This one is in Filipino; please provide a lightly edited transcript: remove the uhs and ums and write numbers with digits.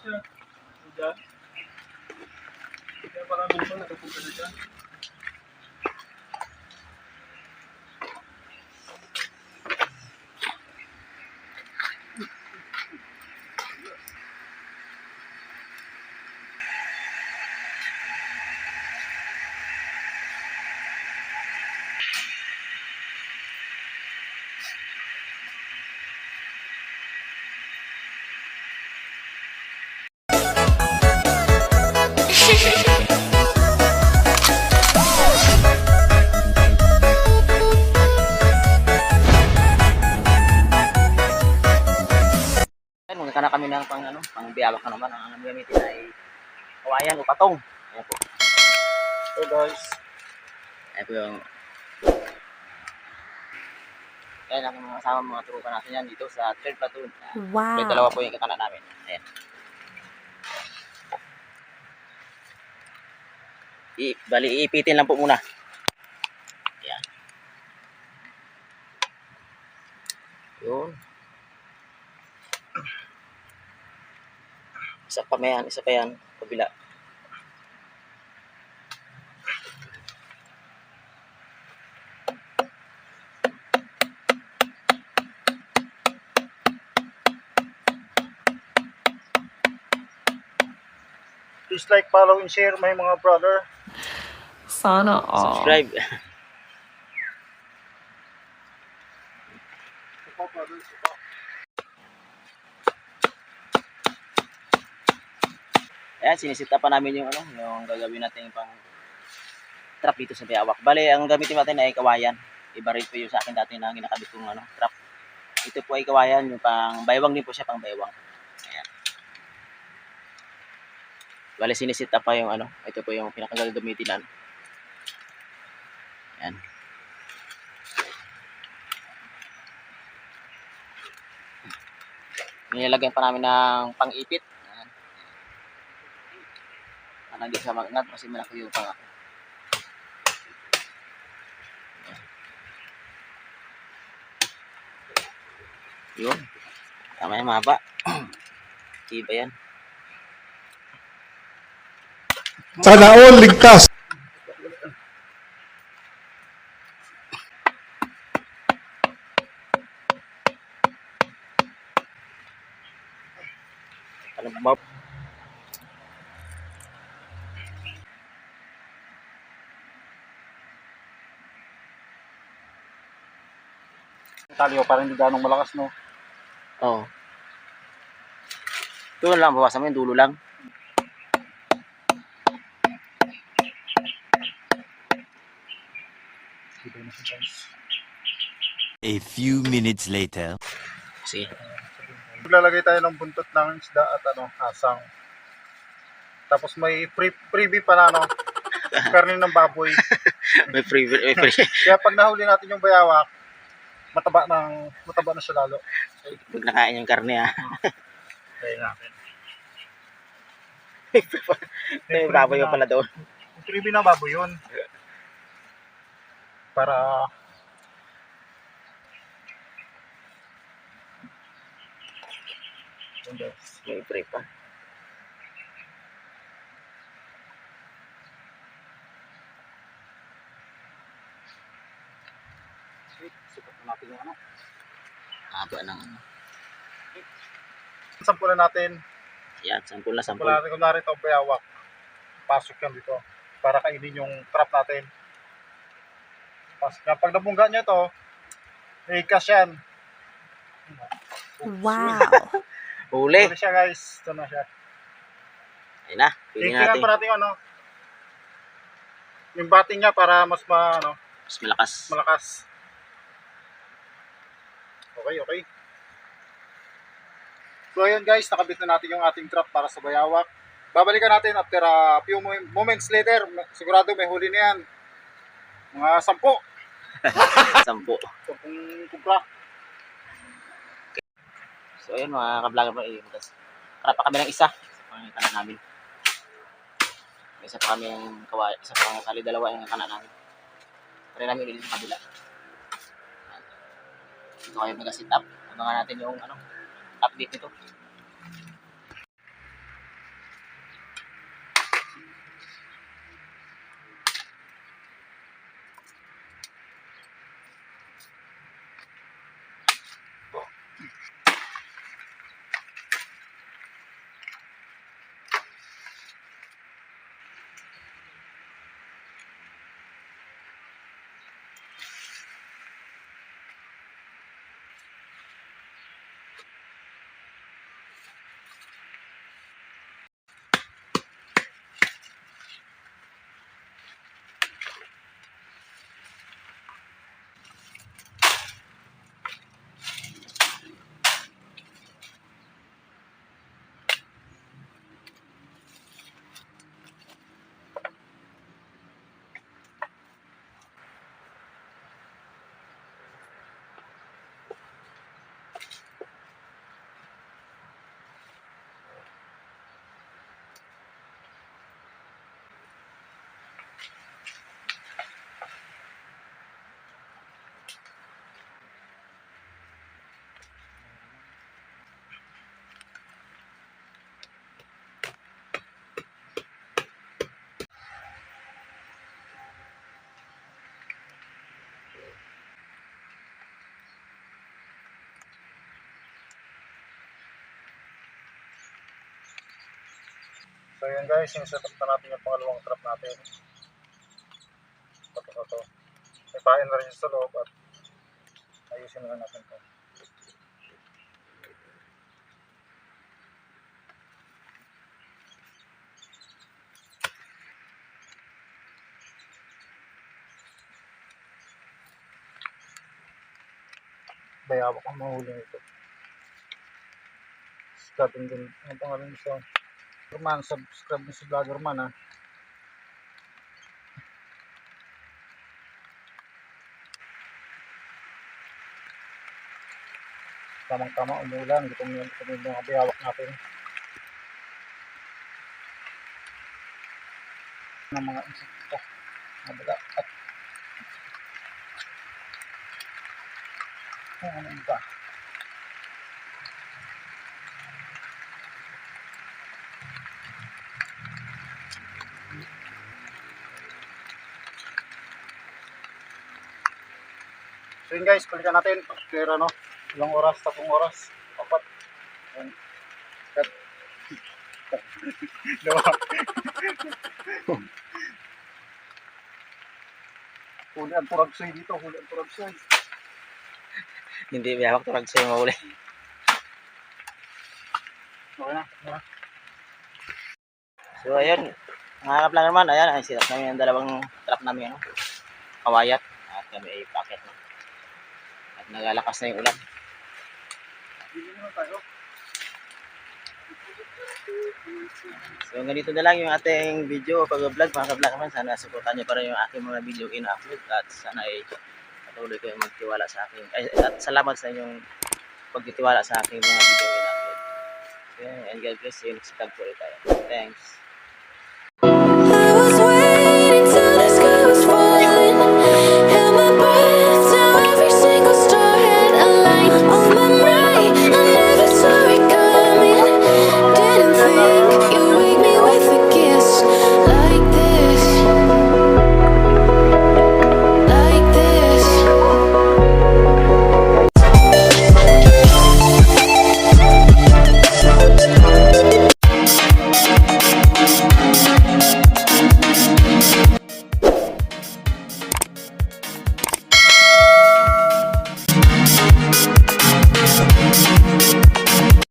siya. Diyan. Kaya parang minsan nakapunta na dyan. Magkana kami ng pang biyawak na naman. Ang gamitin ay kawayan o patong. Ayan po. So guys, Ayan po yung ayan ang mga kasama mga tropa natin yan dito sa 3rd platoon. Wow. May dalawa po yung kakana namin. Ayan. Bali, iipitin lang po muna. Ayan. Yun. Isa pa yan, kabila. please like, follow, and share my mga brother. Sana all. Subscribe. Support, brother, support. Ayan, sinisita pa namin yung yung gagawin natin pang trap dito sa Biawak. Bale, ang gamitin natin ay kawayan. Iba rin po yung sa akin dati na ginakabit kong trap. Ito po ay kawayan, yung pang baywang din po siya, pang baywang. Ayan. Bale, sinisita pa yung ito po yung pinakagagamitin na. Ayan. Nilagyan pa namin ng pang-ipit. Ayan. Hindi siya magnat kasi malaki yung pang yun. Tama yung mahaba. Iba yan. Sana all ligtas. Ano ba? Tali, parang hindi ganong malakas, no? Oo. Dulo lang, bawasan mo yung dulo lang. A few minutes later. Sige. Maglalagay tayo ng buntot ng isda at asang. Tapos may freebie pa na, karne ng baboy. May free. Kaya pag nahuli natin yung bayawak, mataba na siya lalo. Pag nakain yung karne Kaya natin. May baboy pa pala doon. Freebie na baboy yun. Para May free pa. sukat natin yung Haba ng Sampulan natin. Yan, sampul na sampul. Sampulan natin kung narito ang bayawak. Pasok yan dito. Para kainin yung trap natin. Pasok yan. Pag nabungga nyo ito, may cash yan. Wow. Huli. Huli siya guys. Ito na siya. Ayun na. Pili Tingnan natin. pa natin yung batting niya para mas Mas malakas. malakas. Okay. So ayun guys, nakabit na natin yung ating trap para sa bayawak. Babalikan natin after a few moments later. Sigurado may huli na yan. Mga 10. 10. 10 kumpra. So ayun mga ka-vlogger mo. Karap pa kami ng isa. Ang kanan namin. May isa pa kami yung kawayan. Isa pa kali dalawa yung kanan namin. Pare namin ulit sa kabila. Ito kayo mag-sit up. Abangan natin yung update nito. So yun guys, yung setup na natin yung pangalawang trap natin. Ito. May pain na rin sa loob at ayusin na lang natin ito. Bayawak ang mahuli nito. Subscribe din. Ang pangalan nito. Man, subscribe din si Vlogger Man ha. Tamang-tama umulan. Gutom yung mga bayawak natin. Ng mga insekto. Mabaga at ano ba? So yun guys, balikan natin. Pero ano, ilang oras, 3 oras, 4. Ayan. Cut. Diba? Huli ang turagsoy dito, huli ang turagsoy. Hindi biyawak turag sa'yo mahuli. Okay na, okay na. So ayun, mga kaplan naman, ayan, ay sinat namin ang dalawang trap namin, ano, kawayat, at kami ay packet na. At nagalakas na yung ulan. Bili naman tayo. So ganito na lang yung ating video pag-vlog, mga kaplan naman. Sana supportan nyo pa rin yung aking mga video in-upload at sana ay patuloy kayo magtiwala sa akin. At salamat sa inyong pagtitiwala sa aking mga video in-upload. Okay, and God bless you. Next vlog po ulit tayo. Thanks.